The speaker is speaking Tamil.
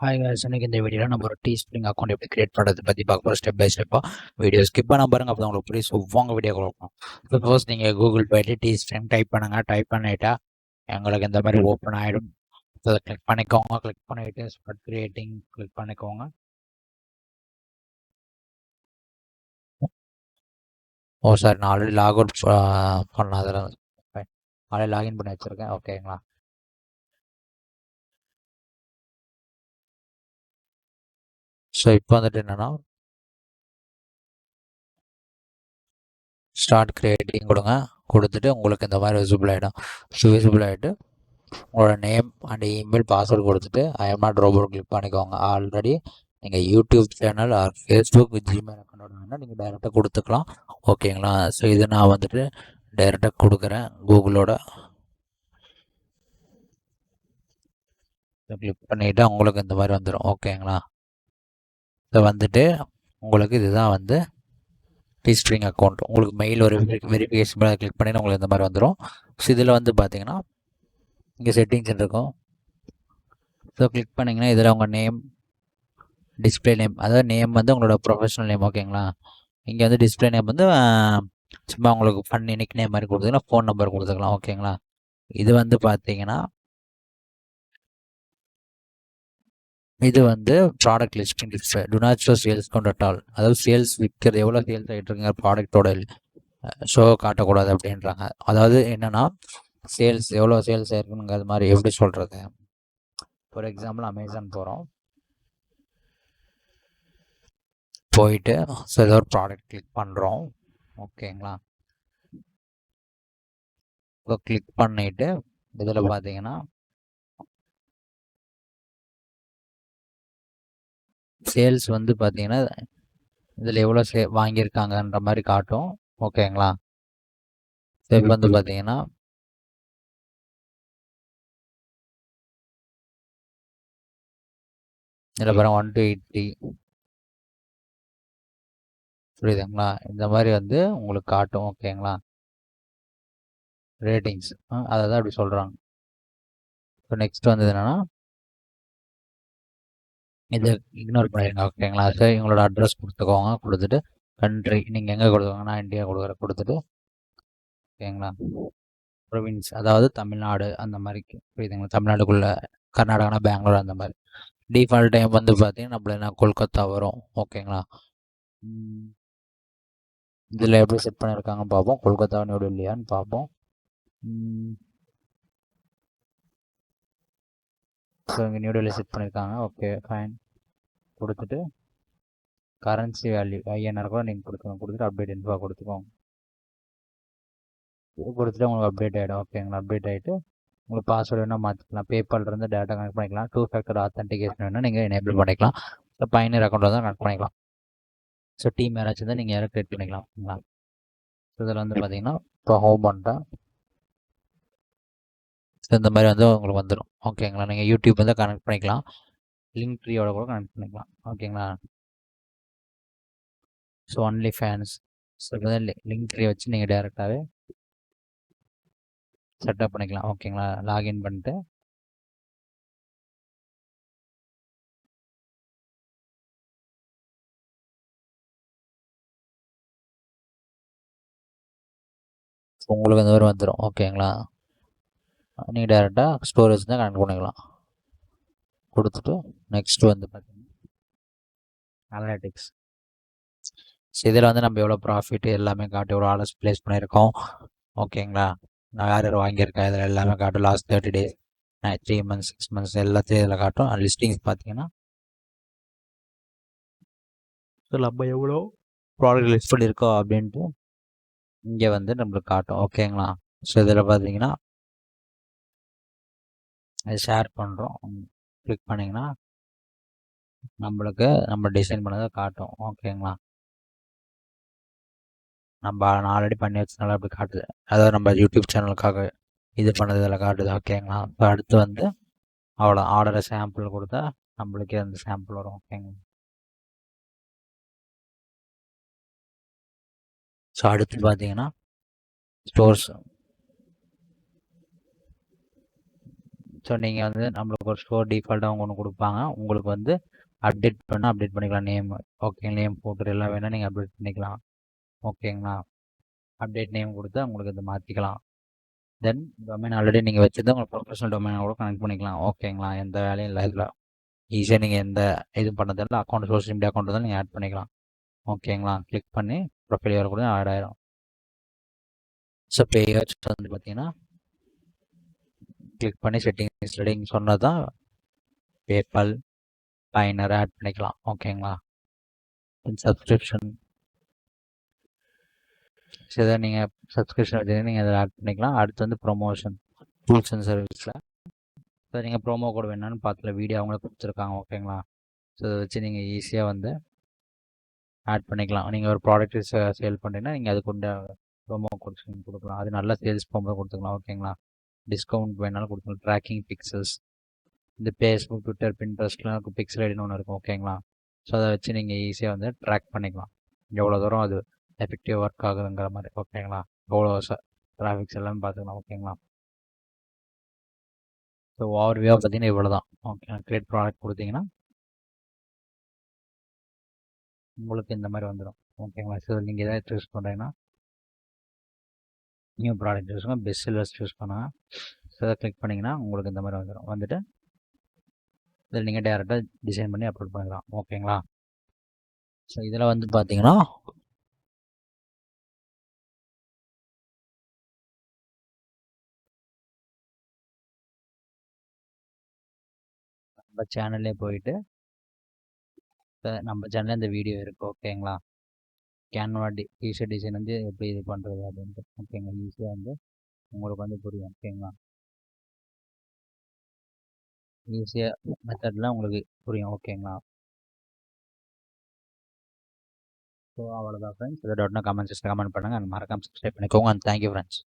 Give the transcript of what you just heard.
ஹாய் guys, இன்னைக்கு இந்த வீடியோவில் நம்ம ஒரு டீஸ்ப்ரிங் அக்கௌண்ட் எப்படி கிரியேட் பண்ணுறது பற்றி பார்க்க போகிறோம். ஸ்டெப் பை ஸ்டெப்பாக வீடியோ ஸ்கிப் பண்ண பாருங்க. அப்போ உங்களுக்கு புரிய வாங்க வீடியோ கொடுப்போம். சப்போஸ் நீங்கள் கூகுள் போய்ட்டு டீஸ்ப்ரிங் டைப் பண்ணுங்கள். டைப் பண்ணிட்டா எங்களுக்கு இந்த மாதிரி ஓப்பன் ஆகிடும். அதை கிளிக் பண்ணிக்கோங்க. கிளிக் பண்ணிவிட்டு ஸ்டார்ட் கிரியேட்டிங் கிளிக் பண்ணிக்கோங்க. சார் நான் ஆல்ரெடி லாக் அவுட் பண்ண அதில் ஆல்ரெடி லாகின் பண்ணி வச்சுருக்கேன். ஓகேங்களா? ஸோ இப்போ வந்துட்டு என்னென்னா ஸ்டார்ட் கிரியேட்டிங் கொடுத்துட்டு உங்களுக்கு இந்த மாதிரி விசிபிள் ஆகிடும். ஸோ விசிபிள் ஆகிட்டு உங்களோட நேம் அண்ட் இமெயில் பாஸ்வேர்டு கொடுத்துட்டு ஐஎம் நாட் ரோபோட் கிளிக் பண்ணிக்கோங்க. ஆல்ரெடி நீங்கள் YouTube channel R Facebook Gmail account வேணால் நீங்கள் டைரெக்டாக கொடுத்துக்கலாம். ஓகேங்களா? ஸோ இது நான் வந்துட்டு டைரெக்டாக கொடுக்குறேன். கூகுளோட கிளிக் பண்ணிவிட்டு உங்களுக்கு இந்த மாதிரி வந்துடும். ஓகேங்களா? ஸோ வந்துட்டு உங்களுக்கு இதுதான் வந்து டீஸ்ப்ரிங் அக்கௌண்ட். உங்களுக்கு மெயில் ஒரு வெரிஃபிகேஷன் கிளிக் பண்ணி உங்களுக்கு இந்த மாதிரி வந்துடும். ஸோ இதில் வந்து பார்த்தீங்கன்னா இங்கே செட்டிங்ஸ் இருக்கும். ஸோ கிளிக் பண்ணிங்கன்னா இதில் உங்கள் நேம், டிஸ்பிளே நேம், அதாவது நேம் வந்து உங்களோட ப்ரொஃபஷனல் நேம். ஓகேங்களா? இங்கே வந்து டிஸ்பிளே நேம் வந்து சும்மா உங்களுக்கு ஃபன் இன்னைக்கு நேம் மாதிரி கொடுத்துக்கலாம். ஃபோன் நம்பர் கொடுத்துக்கலாம். ஓகேங்களா? இது வந்து பார்த்தீங்கன்னா இது வந்து product listing display. To not show sales count at all. அதாவது சேல்ஸ் விற்கிறது எவ்வளோ சேல்ஸ் ஆகிட்டு இருக்குங்க ப்ராடக்டோட ஷோ காட்டக்கூடாது அப்படின்றாங்க. அதாவது என்னென்னா சேல்ஸ் எவ்வளோ சேல்ஸ் ஆயிருக்குங்க அது மாதிரி எப்படி சொல்கிறது. ஃபார் எக்ஸாம்பிள் அமேசான் போகிறோம், போயிட்டு ஸோ ஏதோ ஒரு ப்ராடக்ட் கிளிக் பண்ணுறோம். ஓகேங்களா? இப்போ கிளிக் பண்ணிவிட்டு இதில் பார்த்தீங்கன்னா சேல்ஸ் வந்து பார்த்தீங்கன்னா இதில் எவ்வளோ வாங்கியிருக்காங்கன்ற மாதிரி காட்டும். ஓகேங்களா? இப்போ வந்து பார்த்தீங்கன்னா இதில் பாருங்க 1 to 80 புரியுதுங்களா? இந்த மாதிரி வந்து உங்களுக்கு காட்டும். ஓகேங்களா? ரேட்டிங்ஸ் அதை தான் அப்படி சொல்கிறாங்க. இப்போ நெக்ஸ்ட் வந்து என்னென்னா இதை இக்னோர் பண்ணிடுங்க. ஓகேங்களா? சரி, உங்களோட அட்ரஸ் கொடுத்துக்கோங்க. கொடுத்துட்டு கண்ட்ரி நீங்கள் எங்கே கொடுத்துக்கோங்க, நான் இந்தியா கொடுத்துட்டு ஓகேங்களா? ப்ரொவின்ஸ் அதாவது தமிழ்நாடு அந்த மாதிரி புரியுதுங்களா? தமிழ்நாடுக்குள்ளே கர்நாடகானா பெங்களூர் அந்த மாதிரி. டிஃபால்ட் டைம் வந்து பார்த்தீங்கன்னா நம்மள கொல்கத்தா வரும். ஓகேங்களா? இதில் எப்படி செட் பண்ணியிருக்காங்க பார்ப்போம். கொல்கத்தா நியூ டெல்லியான்னு பார்ப்போம். ஸோ இங்கே நியூ டெல்லி செட் பண்ணியிருக்காங்க. Okay fine. கொடுத்துட்டு கரன்சி வேல்யூ INR கூட நீங்கள் கொடுத்துட்டு அப்டேட் இன்ஃபோ கொடுத்துக்கோங்க. கொடுத்துட்டு உங்களுக்கு அப்டேட் ஆகிடும். ஓகேங்களா? அப்டேட் ஆகிட்டு உங்களுக்கு பாஸ்வேர்டு வேணால் மாற்றிக்கலாம். பேபால்லேருந்து டேட்டா கனெக்ட் பண்ணிக்கலாம். 2 ஃபேக்டர் ஆத்தென்டிகேஷன் வேணால் நீங்கள் எனேபிள் பண்ணிக்கலாம். ஸோ பயனர் அக்கௌண்ட் வந்து கனெக்ட் பண்ணிக்கலாம். ஸோ டீம் யாராச்சும் தான் நீங்கள் யாரும் க்ரியேட் பண்ணிக்கலாம். ஓகேங்களா? ஸோ இதில் வந்து பார்த்தீங்கன்னா இப்போ ஹோம் பண்ணிட்டேன். ஸோ இந்த மாதிரி வந்து உங்களுக்கு வந்துடும். ஓகேங்களா? நீங்கள் யூடியூப் வந்து கனெக்ட் பண்ணிக்கலாம். லிங்க் ட்ரீயோட கூட கனெக்ட் பண்ணிக்கலாம். ஓகேங்களா? So only fans. ஸோ இப்போ வந்து லிங்க் ட்ரீ வச்சு நீங்கள் டேரெக்டாகவே செட்டப் பண்ணிக்கலாம். ஓகேங்களா? லாகின் பண்ணிட்டு உங்களுக்கு இந்த மாதிரி வந்துடும். ஓகேங்களா? நீங்கள் டேரெக்டாக ஸ்டோரேஜ் தான் கனெக்ட் பண்ணிக்கலாம். கொடுத்துட்டு நெக்ஸ்ட் வந்து பார்த்தீங்கன்னா அனலிட்டிக்ஸ். ஸோ இதில் வந்து நம்ம எவ்வளோ ப்ராஃபிட் எல்லாமே காட்டும், எவ்வளோ ஆர்டர்ஸ் ப்ளேஸ் பண்ணியிருக்கோம். ஓகேங்களா? நான் யார் யார் வாங்கியிருக்கேன் இதில் எல்லாமே காட்டும். லாஸ்ட் 30 days 3 months 6 months எல்லாத்தையும் இதில் காட்டும். லிஸ்டிங்ஸ் பார்த்தீங்கன்னா ஸோ நம்ம எவ்வளோ ப்ராடக்ட் லிஸ்ட் பண்ணியிருக்கோம் அப்படின்ட்டு இங்கே வந்து நம்மளுக்கு காட்டும். ஓகேங்களா? ஸோ இதில் பார்த்தீங்கன்னா அது ஷேர் பண்ணுறோம். கிளிக் பண்ணிங்கன்னா நம்மளுக்கு நம்ம டிசைன் பண்ணதை காட்டும். ஓகேங்களா? நம்ம ஆல்ரெடி பண்ணி வச்சதுனால அப்படி காட்டுது. அதாவது நம்ம யூடியூப் சேனலுக்காக இது பண்ணது இதில் காட்டுது. ஓகேங்களா? இப்போ அடுத்து வந்து அவ்வளோ ஆர்டரை சாம்பிள் கொடுத்தா நம்மளுக்கே அந்த சாம்பிள் வரும். ஓகேங்களா? ஸோ அடுத்து பார்த்தீங்கன்னா ஸ்டோர்ஸ். ஸோ நீங்கள் வந்து நம்மளுக்கு ஒரு ஸ்டோர் டிஃபால்ட்டாக அவங்க ஒன்று கொடுப்பாங்க. உங்களுக்கு வந்து அப்டேட் பண்ணால் அப்டேட் பண்ணிக்கலாம். நேம் ஓகே, நேம் ஃபோட்டோ எல்லாம் வேணால் நீங்கள் அப்டேட் பண்ணிக்கலாம். ஓகேங்களா? அப்டேட் நேம் கொடுத்தா உங்களுக்கு இதை மாற்றிக்கலாம். தென் டொமைன் ஆல்ரெடி நீங்கள் வச்சுருந்தா உங்கள் ப்ரொஃபஷனல் டொமைனை கூட கனெக்ட் பண்ணிக்கலாம். ஓகேங்களா? எந்த வேலையும் இல்லை இதில். ஈஸியாக நீங்கள் எந்த இது பண்ணதில்ல அக்கௌண்ட் சோஷியல் மீடியா அக்கௌண்ட் தான் நீங்கள் ஆட் பண்ணிக்கலாம். ஓகேங்களா? கிளிக் பண்ணி ப்ரொஃபைல் வேறு கூட ஆட் ஆயிரும். ஸோ பேஜ் வந்து பார்த்தீங்கன்னா கிளிக் பண்ணி செட்டிங்ஸ் ரெடிங் சொன்னது தான் பேபால் பயனர் ஆட் பண்ணிக்கலாம். ஓகேங்களா? சப்ஸ்கிரிப்ஷன் இதை நீங்கள் சப்ஸ்கிரிப்ஷன் வச்சுருந்து நீங்கள் அதை ஆட் பண்ணிக்கலாம். அடுத்து வந்து ப்ரொமோஷன் டூல்ஸ் அண்ட் சர்வீஸில் ஸோ நீங்கள் ப்ரோமோ கோட் வேணும்னு பார்த்துல வீடியோ அவங்களே கொடுத்துருக்காங்க. ஓகேங்களா? ஸோ அதை வச்சு நீங்கள் ஈஸியாக வந்து ஆட் பண்ணிக்கலாம். நீங்கள் ஒரு ப்ராடக்ட் சேல் பண்ணுறீங்கன்னா நீங்கள் அதுக்குண்ட ப்ரோமோ கோட்ஸ் கொடுக்கலாம். அது நல்லா சேல்ஸ் போகும்போது கொடுத்துக்கலாம். ஓகேங்களா? டிஸ்கவுண்ட் வேணாலும் கொடுத்துக்கலாம். ட்ராக்கிங் பிக்சல்ஸ் இந்த ஃபேஸ்புக், ட்விட்டர், பின்ட்ரெஸ்ட்லாம் பிக்சல் ஐடின்னு ஒன்று இருக்கும். ஓகேங்களா? ஸோ அதை வச்சு நீங்கள் ஈஸியாக வந்து ட்ராக் பண்ணிக்கலாம். எவ்வளோ தூரம் அது எஃபெக்டிவ் ஒர்க் ஆகுதுங்கிற மாதிரி. ஓகேங்களா? எவ்வளோ டிராஃபிக்ஸ் எல்லாமே பார்த்துக்கலாம். ஓகேங்களா? ஸோ ஓவர்வியூவாக பார்த்தீங்கன்னா இவ்வளோ தான். ஓகே, கிரியேட் ப்ராடக்ட் கொடுத்தீங்கன்னா உங்களுக்கு இந்த மாதிரி வந்துடும். ஓகேங்களா? ஸோ நீங்கள் எதாவது சூஸ் பண்ணுறீங்கன்னா நியூ ப்ராடக்ட் சூஸ் பண்ணால் பெஸ்ட் செல்லர்ஸ் சூஸ் பண்ணுங்கள். ஸோ அதை கிளிக் பண்ணிங்கன்னா உங்களுக்கு இந்த மாதிரி வந்துடும். வந்துட்டு இதில் நீங்கள் டேரெக்டாக டிசைன் பண்ணி அப்லோட் பண்ணிக்கலாம். ஓகேங்களா? ஸோ இதில் வந்து பார்த்தீங்கன்னா நம்ம சேனல்லே போயிட்டு நம்ம சேனலில் இந்த வீடியோ இருக்குது. ஓகேங்களா? கேன்வா டிஷர்ட் டிசைன் வந்து எப்படி இது பண்ணுறது அப்படின்ட்டு. ஓகேங்களா? ஈஸியாக வந்து உங்களுக்கு வந்து புரியும். ஓகேங்களா? ஈஸியாக மெத்தட்லாம் உங்களுக்கு புரியும். ஓகேங்களா? ஸோ அவ்வளோதான் ஃப்ரெண்ட்ஸ். இதை டவுட்னா கமெண்ட் செக்ஷனில் கமெண்ட் பண்ணுங்கள். அண்ட் மறக்காமல் சப்ஸ்கிரைப் பண்ணிக்கோங்க. And thank you friends.